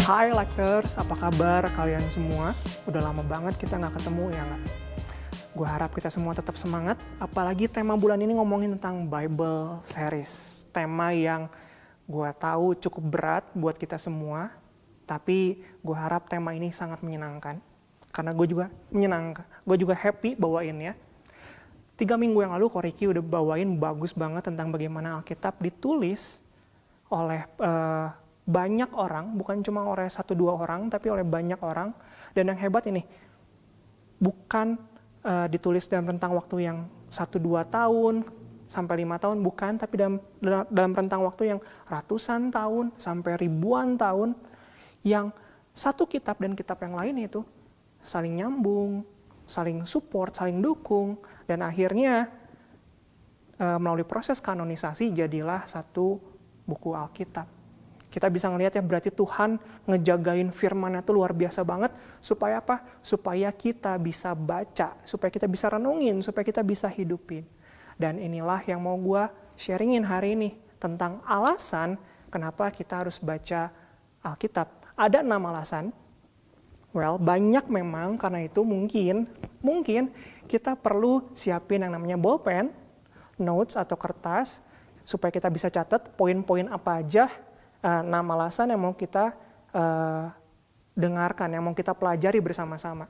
Hai Lighters, apa kabar kalian semua? Udah lama banget kita nggak ketemu ya nggak? Gue harap kita semua tetap semangat, apalagi tema bulan ini ngomongin tentang Bible series. Tema yang gue tahu cukup berat buat kita semua, tapi gue harap tema ini sangat menyenangkan. Karena gue juga menyenangkan, gue juga happy bawainnya. 3 minggu yang lalu Koriki udah bawain bagus banget tentang bagaimana Alkitab ditulis oleh banyak orang, bukan cuma oleh 1-2 orang, tapi oleh banyak orang. Dan yang hebat ini, bukan ditulis dalam rentang waktu yang 1-2 tahun, sampai 5 tahun, bukan, tapi dalam rentang waktu yang ratusan tahun, sampai ribuan tahun, yang satu kitab dan kitab yang lain itu saling nyambung, saling support, saling dukung, dan akhirnya melalui proses kanonisasi jadilah satu buku Alkitab. Kita bisa ngelihat ya, berarti Tuhan ngejagain firman-Nya itu luar biasa banget. Supaya apa? Supaya kita bisa baca, supaya kita bisa renungin, supaya kita bisa hidupin. Dan inilah yang mau gue sharingin hari ini, tentang alasan kenapa kita harus baca Alkitab. Ada 6 alasan. Well, banyak memang, karena itu mungkin kita perlu siapin yang namanya bolpen, notes atau kertas, supaya kita bisa catat poin-poin apa aja 6 alasan yang mau kita dengarkan, yang mau kita pelajari bersama-sama.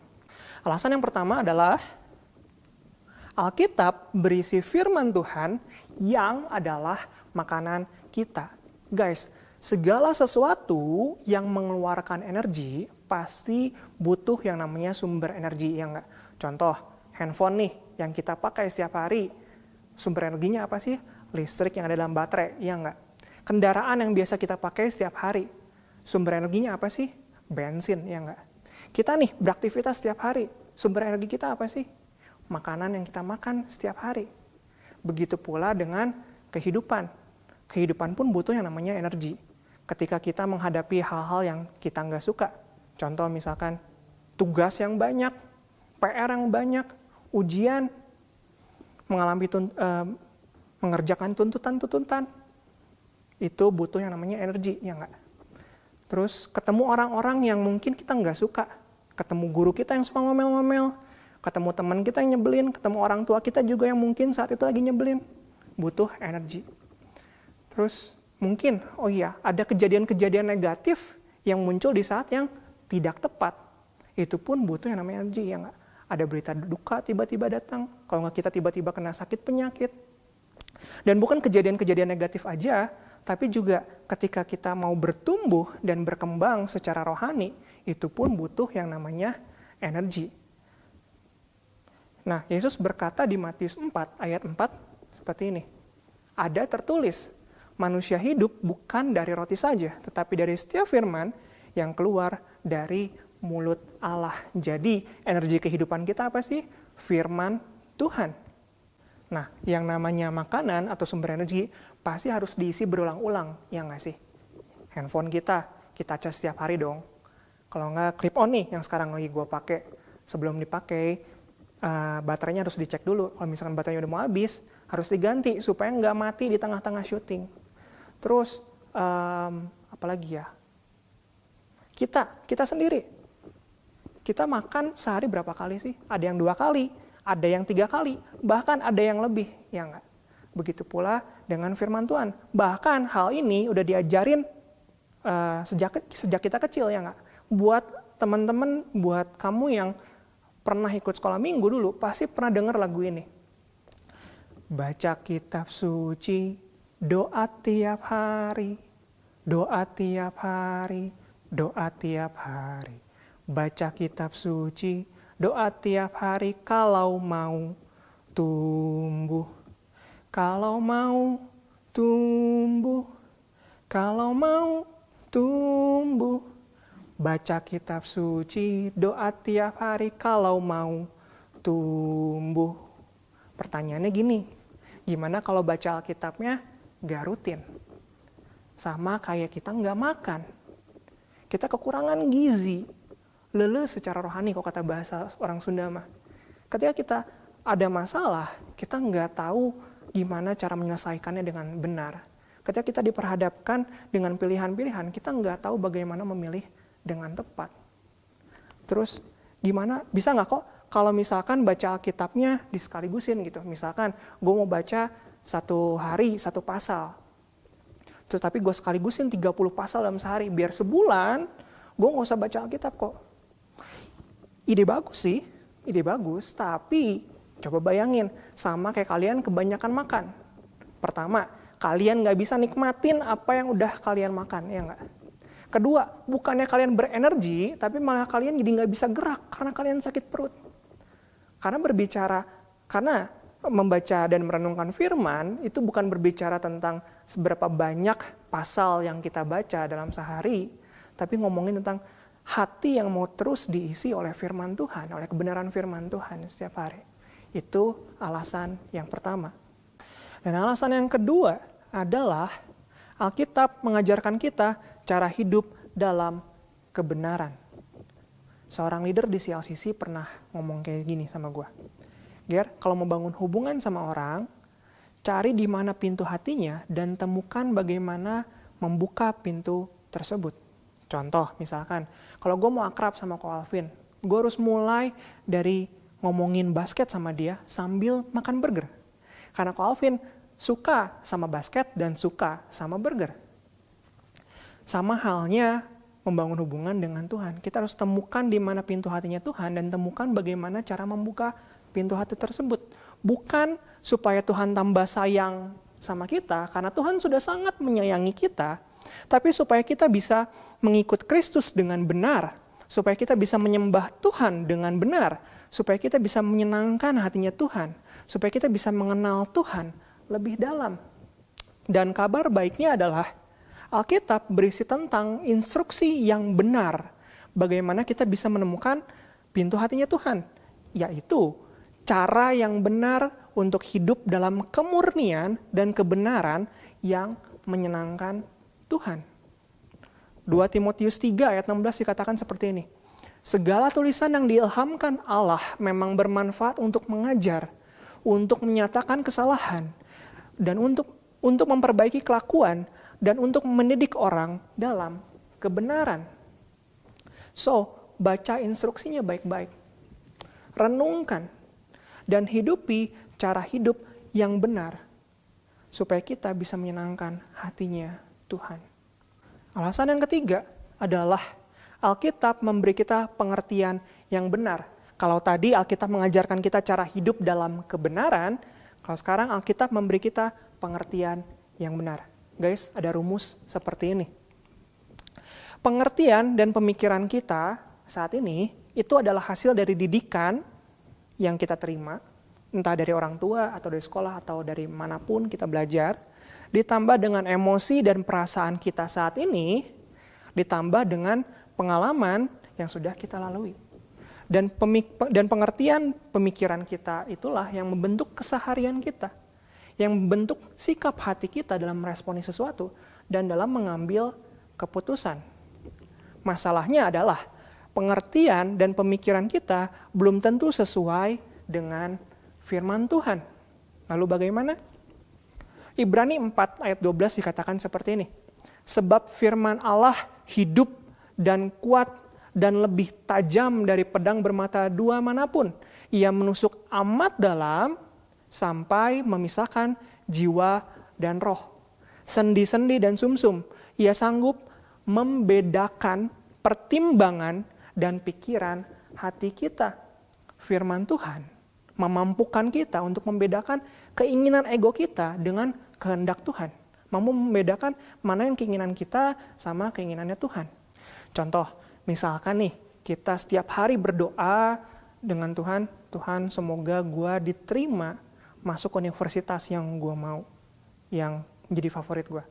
Alasan yang pertama adalah Alkitab berisi firman Tuhan yang adalah makanan kita. Guys, segala sesuatu yang mengeluarkan energi pasti butuh yang namanya sumber energi, ya enggak? Contoh, handphone nih yang kita pakai setiap hari, sumber energinya apa sih? Listrik yang ada dalam baterai, ya enggak? Kendaraan yang biasa kita pakai setiap hari, sumber energinya apa sih? Bensin, ya enggak? Kita nih beraktivitas setiap hari, sumber energi kita apa sih? Makanan yang kita makan setiap hari. Begitu pula dengan kehidupan. Kehidupan pun butuh yang namanya energi. Ketika kita menghadapi hal-hal yang kita nggak suka, contoh misalkan tugas yang banyak, PR yang banyak, ujian, mengerjakan tuntutan-tuntutan, itu butuh yang namanya energi, ya nggak? Terus ketemu orang-orang yang mungkin kita nggak suka, ketemu guru kita yang suka ngomel-ngomel, ketemu teman kita yang nyebelin, ketemu orang tua kita juga yang mungkin saat itu lagi nyebelin, butuh energi. Terus mungkin, ada kejadian-kejadian negatif yang muncul di saat yang tidak tepat, itu pun butuh yang namanya energi, ya nggak? Ada berita duka tiba-tiba datang, kalau nggak kita tiba-tiba kena sakit penyakit. Dan bukan kejadian-kejadian negatif aja, tapi juga ketika kita mau bertumbuh dan berkembang secara rohani, itu pun butuh yang namanya energi. Nah, Yesus berkata di Matius 4 ayat 4 seperti ini. Ada tertulis, manusia hidup bukan dari roti saja, tetapi dari setiap firman yang keluar dari mulut Allah. Jadi, energi kehidupan kita apa sih? Firman Tuhan. Nah, yang namanya makanan atau sumber energi pasti harus diisi berulang-ulang, ya nggak sih? Handphone kita cas setiap hari dong. Kalau nggak clip on nih, yang sekarang lagi gue pakai, sebelum dipakai, baterainya harus dicek dulu. Kalau misalkan baterainya udah mau habis, harus diganti supaya nggak mati di tengah-tengah syuting. Terus, apalagi ya? Kita sendiri. Kita makan sehari berapa kali sih? Ada yang 2 kali, ada yang 3 kali, bahkan ada yang lebih, ya enggak? Begitu pula dengan firman Tuhan. Bahkan hal ini udah diajarin sejak kita kecil, ya enggak? Buat teman-teman, buat kamu yang pernah ikut sekolah minggu dulu, pasti pernah dengar lagu ini. Baca kitab suci, doa tiap hari, doa tiap hari, doa tiap hari. Baca kitab suci, doa tiap hari kalau mau tumbuh. Kalau mau tumbuh. Kalau mau tumbuh. Baca kitab suci, doa tiap hari kalau mau tumbuh. Pertanyaannya gini, gimana kalau baca Alkitabnya gak rutin? Sama kayak kita gak makan. Kita kekurangan gizi. Leles secara rohani, kalau kata bahasa orang Sunda mah. Ketika kita ada masalah, kita nggak tahu gimana cara menyelesaikannya dengan benar. Ketika kita diperhadapkan dengan pilihan-pilihan, kita nggak tahu bagaimana memilih dengan tepat. Terus gimana, bisa nggak kok kalau misalkan baca Alkitabnya disekaligusin gitu. Misalkan gue mau baca satu hari satu pasal, terus tapi gue sekaligusin 30 pasal dalam sehari, biar sebulan gue nggak usah baca Alkitab kok. Ide bagus sih, ide bagus, tapi coba bayangin, sama kayak kalian kebanyakan makan. Pertama, kalian nggak bisa nikmatin apa yang udah kalian makan, ya nggak? Kedua, bukannya kalian berenergi, tapi malah kalian jadi nggak bisa gerak karena kalian sakit perut. Karena membaca dan merenungkan firman, itu bukan berbicara tentang seberapa banyak pasal yang kita baca dalam sehari, tapi ngomongin tentang hati yang mau terus diisi oleh firman Tuhan, oleh kebenaran firman Tuhan setiap hari. Itu alasan yang pertama. Dan alasan yang kedua adalah Alkitab mengajarkan kita cara hidup dalam kebenaran. Seorang leader di CLCC pernah ngomong kayak gini sama gue. Ger, kalau mau bangun hubungan sama orang, cari di mana pintu hatinya dan temukan bagaimana membuka pintu tersebut. Contoh, misalkan, kalau gue mau akrab sama Ko Alvin, gue harus mulai dari ngomongin basket sama dia sambil makan burger. Karena Ko Alvin suka sama basket dan suka sama burger. Sama halnya membangun hubungan dengan Tuhan. Kita harus temukan di mana pintu hatinya Tuhan dan temukan bagaimana cara membuka pintu hati tersebut. Bukan supaya Tuhan tambah sayang sama kita, karena Tuhan sudah sangat menyayangi kita, tapi supaya kita bisa mengikut Kristus dengan benar, supaya kita bisa menyembah Tuhan dengan benar, supaya kita bisa menyenangkan hatinya Tuhan, supaya kita bisa mengenal Tuhan lebih dalam. Dan kabar baiknya adalah Alkitab berisi tentang instruksi yang benar bagaimana kita bisa menemukan pintu hatinya Tuhan, yaitu cara yang benar untuk hidup dalam kemurnian dan kebenaran yang menyenangkan Tuhan. 2 Timotius 3 ayat 16 dikatakan seperti ini. Segala tulisan yang diilhamkan Allah memang bermanfaat untuk mengajar, untuk menyatakan kesalahan, dan untuk memperbaiki kelakuan, dan untuk mendidik orang dalam kebenaran. So, baca instruksinya baik-baik. Renungkan dan hidupi cara hidup yang benar supaya kita bisa menyenangkan hatinya Tuhan. Alasan yang ketiga adalah Alkitab memberi kita pengertian yang benar. Kalau tadi Alkitab mengajarkan kita cara hidup dalam kebenaran, kalau sekarang Alkitab memberi kita pengertian yang benar. Guys, ada rumus seperti ini. Pengertian dan pemikiran kita saat ini itu adalah hasil dari didikan yang kita terima, entah dari orang tua atau dari sekolah atau dari manapun kita belajar, ditambah dengan emosi dan perasaan kita saat ini, ditambah dengan pengalaman yang sudah kita lalui. Dan pengertian pemikiran kita itulah yang membentuk keseharian kita, yang membentuk sikap hati kita dalam meresponi sesuatu dan dalam mengambil keputusan. Masalahnya adalah pengertian dan pemikiran kita belum tentu sesuai dengan firman Tuhan. Lalu bagaimana? Ibrani 4 ayat 12 dikatakan seperti ini. Sebab firman Allah hidup dan kuat dan lebih tajam dari pedang bermata dua manapun. Ia menusuk amat dalam sampai memisahkan jiwa dan roh, sendi-sendi dan sumsum. Ia sanggup membedakan pertimbangan dan pikiran hati kita. Firman Tuhan memampukan kita untuk membedakan keinginan ego kita dengan kehendak Tuhan. Mampu membedakan mana yang keinginan kita sama keinginannya Tuhan. Contoh, misalkan nih, kita setiap hari berdoa dengan Tuhan, Tuhan semoga gue diterima masuk universitas yang gue mau, yang menjadi favorit gue.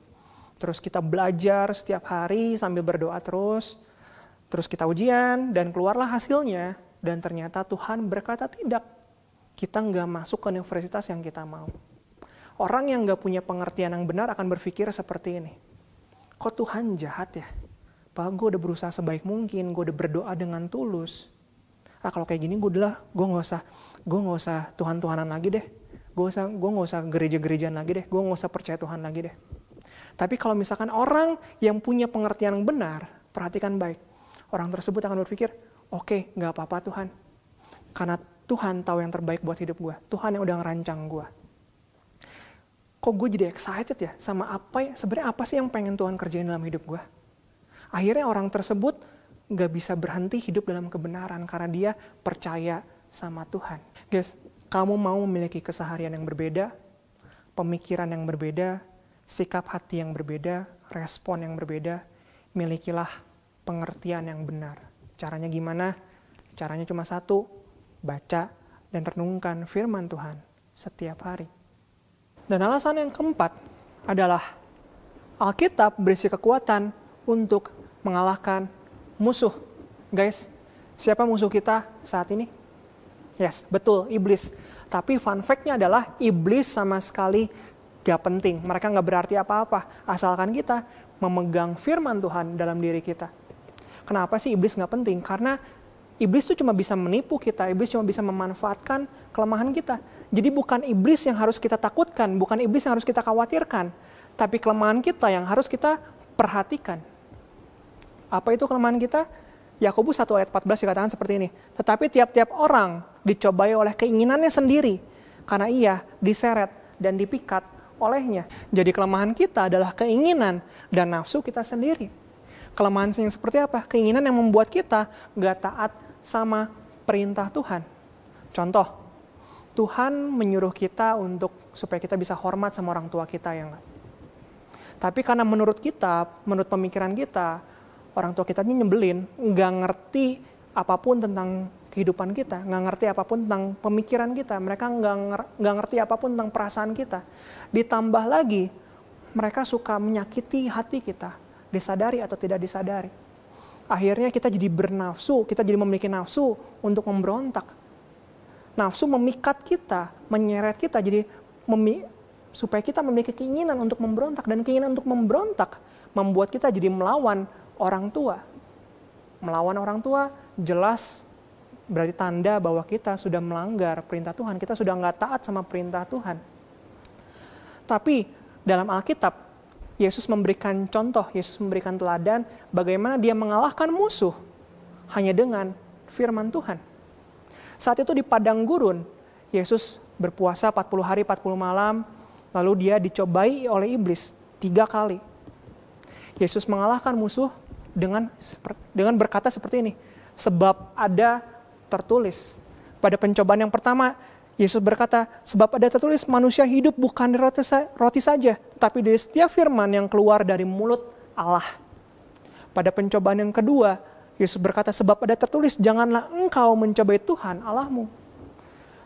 Terus kita belajar setiap hari sambil berdoa terus kita ujian dan keluarlah hasilnya, dan ternyata Tuhan berkata tidak, kita nggak masuk ke universitas yang kita mau. Orang yang nggak punya pengertian yang benar akan berpikir seperti ini, kok Tuhan jahat ya? Padahal gue udah berusaha sebaik mungkin, gue udah berdoa dengan tulus. Kalau kayak gini gue nggak usah Tuhan-Tuhanan lagi deh. Gue nggak usah gereja-gerejaan lagi deh. Gue nggak usah percaya Tuhan lagi deh. Tapi kalau misalkan orang yang punya pengertian yang benar, perhatikan baik. Orang tersebut akan berpikir, oke, gak apa-apa Tuhan. Karena Tuhan tahu yang terbaik buat hidup gue. Tuhan yang udah ngerancang gue. Kok gue jadi excited ya sama sebenarnya apa sih yang pengen Tuhan kerjain dalam hidup gue? Akhirnya orang tersebut gak bisa berhenti hidup dalam kebenaran karena dia percaya sama Tuhan. Guys, kamu mau memiliki keseharian yang berbeda, pemikiran yang berbeda, sikap hati yang berbeda, respon yang berbeda, milikilah pengertian yang benar. Caranya gimana? Caranya cuma satu, baca dan renungkan firman Tuhan setiap hari. Dan alasan yang keempat adalah Alkitab berisi kekuatan untuk mengalahkan musuh. Guys, siapa musuh kita saat ini? Yes, betul, iblis. Tapi fun fact-nya adalah iblis sama sekali gak penting. Mereka gak berarti apa-apa. Asalkan kita memegang firman Tuhan dalam diri kita. Kenapa sih iblis gak penting? Karena iblis itu cuma bisa menipu kita. Iblis cuma bisa memanfaatkan kelemahan kita. Jadi bukan iblis yang harus kita takutkan. Bukan iblis yang harus kita khawatirkan. Tapi kelemahan kita yang harus kita perhatikan. Apa itu kelemahan kita? Yakobus 1 ayat 14 dikatakan seperti ini. Tetapi tiap-tiap orang dicobai oleh keinginannya sendiri. Karena ia diseret dan dipikat olehnya. Jadi kelemahan kita adalah keinginan dan nafsu kita sendiri. Kelemahan yang seperti apa? Keinginan yang membuat kita gak taat sama perintah Tuhan. Contoh, Tuhan menyuruh kita supaya kita bisa hormat sama orang tua kita, ya enggak? Tapi karena menurut kita, menurut pemikiran kita, orang tua kita ini nyebelin, nggak ngerti apapun tentang kehidupan kita, nggak ngerti apapun tentang pemikiran kita, mereka nggak ngerti apapun tentang perasaan kita. Ditambah lagi, mereka suka menyakiti hati kita, disadari atau tidak disadari. Akhirnya kita jadi bernafsu, kita jadi memiliki nafsu untuk memberontak. Nafsu memikat kita, menyeret kita, jadi supaya kita memiliki keinginan untuk memberontak. Dan keinginan untuk memberontak membuat kita jadi melawan orang tua. Melawan orang tua jelas berarti tanda bahwa kita sudah melanggar perintah Tuhan. Kita sudah nggak taat sama perintah Tuhan. Tapi dalam Alkitab, Yesus memberikan contoh, Yesus memberikan teladan bagaimana dia mengalahkan musuh hanya dengan firman Tuhan. Saat itu di padang gurun, Yesus berpuasa 40 hari 40 malam, lalu dia dicobai oleh iblis 3 kali. Yesus mengalahkan musuh dengan berkata seperti ini, sebab ada tertulis. Pada pencobaan yang pertama, Yesus berkata, sebab ada tertulis manusia hidup bukan dari roti saja, tapi dari setiap firman yang keluar dari mulut Allah. Pada pencobaan yang kedua, Yesus berkata, sebab ada tertulis, janganlah engkau mencobai Tuhan Allahmu.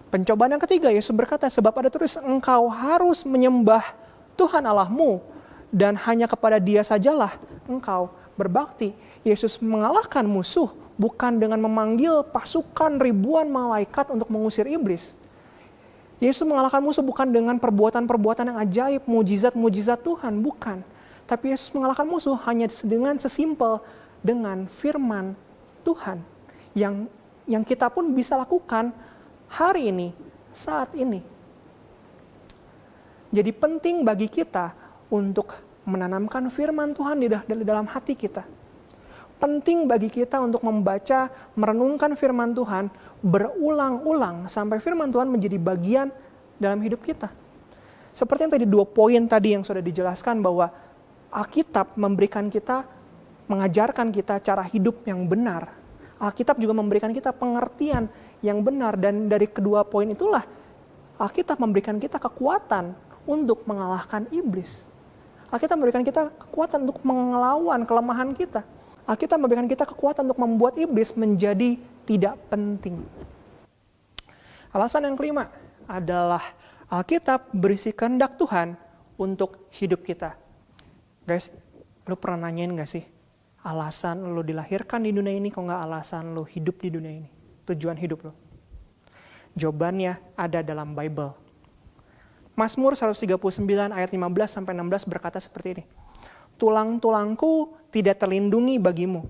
Pencobaan yang ketiga, Yesus berkata, sebab ada tertulis, engkau harus menyembah Tuhan Allahmu, dan hanya kepada Dia sajalah engkau berbakti. Yesus mengalahkan musuh bukan dengan memanggil pasukan ribuan malaikat untuk mengusir iblis. Yesus mengalahkan musuh bukan dengan perbuatan-perbuatan yang ajaib, mujizat-mujizat Tuhan, bukan. Tapi Yesus mengalahkan musuh hanya dengan sesimpel dengan firman Tuhan yang kita pun bisa lakukan hari ini, saat ini. Jadi penting bagi kita untuk menanamkan firman Tuhan di dalam hati kita. Penting bagi kita untuk membaca, merenungkan firman Tuhan berulang-ulang sampai firman Tuhan menjadi bagian dalam hidup kita. Seperti yang tadi 2 poin tadi yang sudah dijelaskan bahwa Alkitab mengajarkan kita cara hidup yang benar. Alkitab juga memberikan kita pengertian yang benar, dan dari kedua poin itulah Alkitab memberikan kita kekuatan untuk mengalahkan iblis. Alkitab memberikan kita kekuatan untuk melawan kelemahan kita. Alkitab memberikan kita kekuatan untuk membuat iblis menjadi tidak penting. Alasan yang kelima adalah Alkitab berisi kehendak Tuhan untuk hidup kita. Guys, lu pernah nanyain gak sih? Alasan lu dilahirkan di dunia ini, kok gak alasan lu hidup di dunia ini? Tujuan hidup lu? Jawabannya ada dalam Bible. Mazmur 139 ayat 15-16 berkata seperti ini. Tulang-tulangku tidak terlindungi bagimu.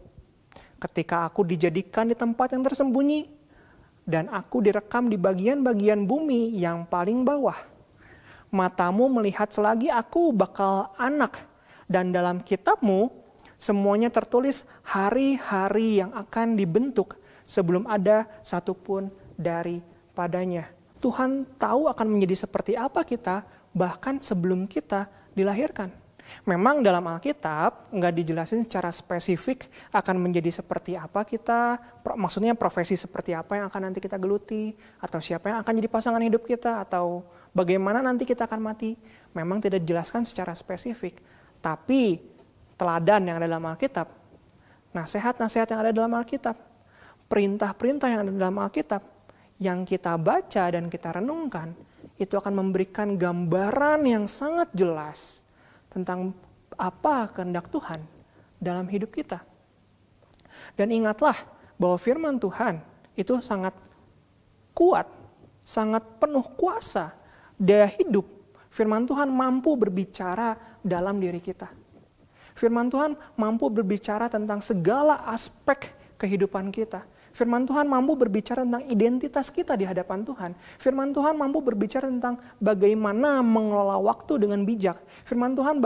Ketika aku dijadikan di tempat yang tersembunyi, dan aku direkam di bagian-bagian bumi yang paling bawah. Matamu melihat selagi aku bakal anak, dan dalam kitabmu Semuanya tertulis hari-hari yang akan dibentuk sebelum ada satupun daripadanya. Tuhan tahu akan menjadi seperti apa kita bahkan sebelum kita dilahirkan. Memang dalam Alkitab nggak dijelasin secara spesifik akan menjadi seperti apa kita, maksudnya profesi seperti apa yang akan nanti kita geluti, atau siapa yang akan jadi pasangan hidup kita, atau bagaimana nanti kita akan mati. Memang tidak dijelaskan secara spesifik. Tapi teladan yang ada dalam Alkitab, nasihat-nasihat yang ada dalam Alkitab, perintah-perintah yang ada dalam Alkitab, yang kita baca dan kita renungkan, itu akan memberikan gambaran yang sangat jelas tentang apa kehendak Tuhan dalam hidup kita. Dan ingatlah bahwa firman Tuhan itu sangat kuat, sangat penuh kuasa, daya hidup. Firman Tuhan mampu berbicara dalam diri kita. Firman Tuhan mampu berbicara tentang segala aspek kehidupan kita. Firman Tuhan mampu berbicara tentang identitas kita di hadapan Tuhan. Firman Tuhan mampu berbicara tentang bagaimana mengelola waktu dengan bijak. Firman Tuhan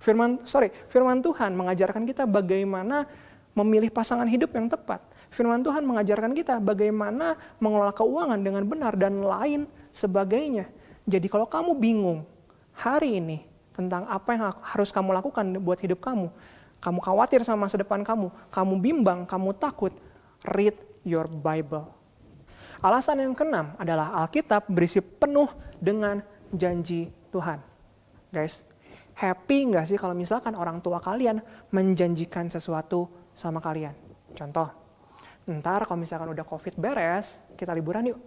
Firman Tuhan mengajarkan kita bagaimana memilih pasangan hidup yang tepat. Firman Tuhan mengajarkan kita bagaimana mengelola keuangan dengan benar dan lain sebagainya. Jadi kalau kamu bingung hari ini tentang apa yang harus kamu lakukan buat hidup kamu khawatir sama masa depan kamu bimbang, kamu takut, read your Bible. Alasan yang keenam adalah Alkitab berisi penuh dengan janji Tuhan. Guys, happy nggak sih kalau misalkan orang tua kalian menjanjikan sesuatu sama kalian? Contoh, ntar kalau misalkan udah COVID beres, kita liburan yuk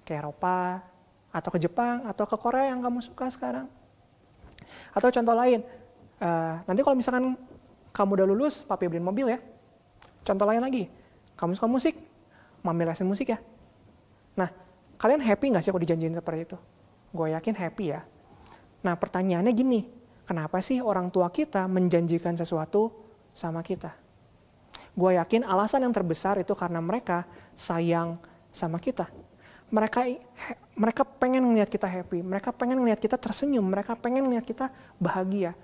ke Eropa, atau ke Jepang, atau ke Korea yang kamu suka sekarang. Atau contoh lain, nanti kalau misalkan kamu udah lulus, papi beliin mobil ya. Contoh lain lagi, kamu suka musik, mami lesin musik ya. Nah, kalian happy nggak sih kalau dijanjiin seperti itu? Gue yakin happy ya. Nah, pertanyaannya gini, kenapa sih orang tua kita menjanjikan sesuatu sama kita? Gue yakin alasan yang terbesar itu karena mereka sayang sama kita. Mereka pengen ngeliat kita happy, mereka pengen ngeliat kita tersenyum, mereka pengen ngeliat kita bahagia.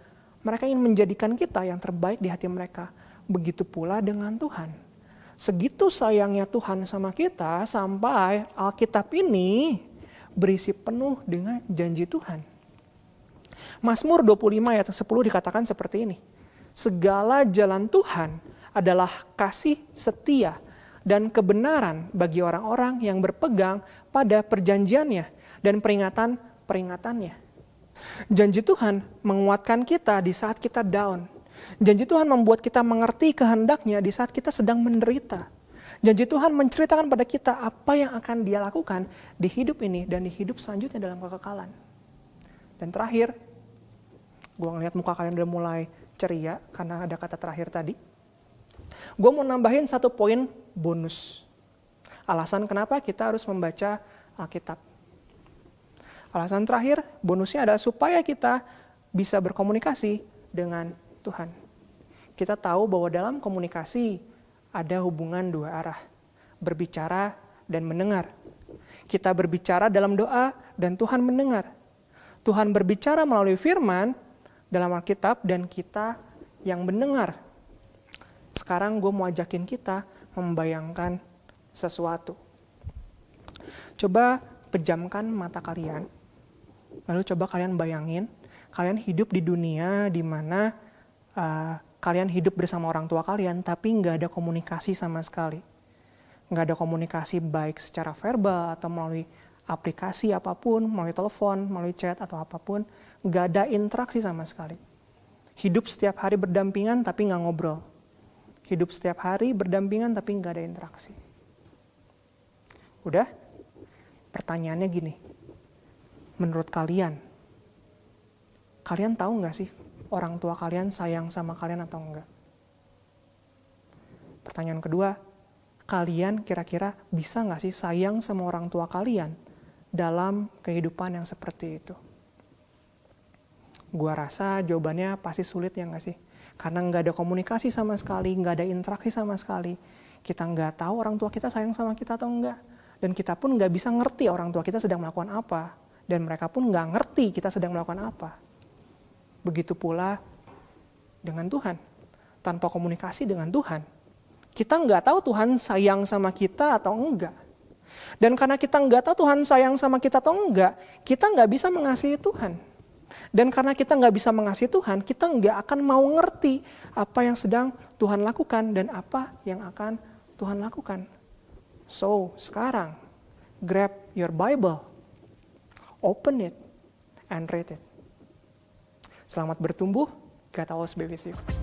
Mereka ingin menjadikan kita yang terbaik di hati mereka. Begitu pula dengan Tuhan. Segitu sayangnya Tuhan sama kita sampai Alkitab ini berisi penuh dengan janji Tuhan. Mazmur 25 ayat 10 dikatakan seperti ini. Segala jalan Tuhan adalah kasih setia dan kebenaran bagi orang-orang yang berpegang pada perjanjiannya dan peringatan-peringatannya. Janji Tuhan menguatkan kita di saat kita down. Janji Tuhan membuat kita mengerti kehendaknya di saat kita sedang menderita. Janji Tuhan menceritakan pada kita apa yang akan Dia lakukan di hidup ini dan di hidup selanjutnya dalam kekekalan. Dan terakhir, gue ngeliat muka kalian udah mulai ceria karena ada kata terakhir tadi. Gue mau nambahin satu poin bonus. Alasan kenapa kita harus membaca Alkitab. Alasan terakhir, bonusnya adalah supaya kita bisa berkomunikasi dengan Tuhan. Kita tahu bahwa dalam komunikasi ada hubungan dua arah, berbicara dan mendengar. Kita berbicara dalam doa dan Tuhan mendengar. Tuhan berbicara melalui firman dalam Alkitab dan kita yang mendengar. Sekarang gue mau ajakin kita membayangkan sesuatu. Coba pejamkan mata kalian. Lalu coba kalian bayangin, kalian hidup di dunia di mana kalian hidup bersama orang tua kalian, tapi nggak ada komunikasi sama sekali. Nggak ada komunikasi baik secara verbal atau melalui aplikasi apapun, melalui telepon, melalui chat atau apapun. Nggak ada interaksi sama sekali. Hidup setiap hari berdampingan tapi nggak ngobrol. Hidup setiap hari berdampingan tapi nggak ada interaksi. Udah? Pertanyaannya gini. Menurut kalian tahu nggak sih orang tua kalian sayang sama kalian atau enggak? Pertanyaan kedua, kalian kira-kira bisa nggak sih sayang sama orang tua kalian dalam kehidupan yang seperti itu? Gua rasa jawabannya pasti sulit ya nggak sih? Karena nggak ada komunikasi sama sekali, nggak ada interaksi sama sekali. Kita nggak tahu orang tua kita sayang sama kita atau enggak. Dan kita pun nggak bisa ngerti orang tua kita sedang melakukan apa. Dan mereka pun nggak ngerti kita sedang melakukan apa. Begitu pula dengan Tuhan, tanpa komunikasi dengan Tuhan, kita nggak tahu Tuhan sayang sama kita atau enggak. Dan karena kita nggak tahu Tuhan sayang sama kita atau enggak, kita nggak bisa mengasihi Tuhan. Dan karena kita nggak bisa mengasihi Tuhan, kita nggak akan mau ngerti apa yang sedang Tuhan lakukan dan apa yang akan Tuhan lakukan. So, sekarang, grab your Bible, open it, and read it. Selamat bertumbuh, God always be with you.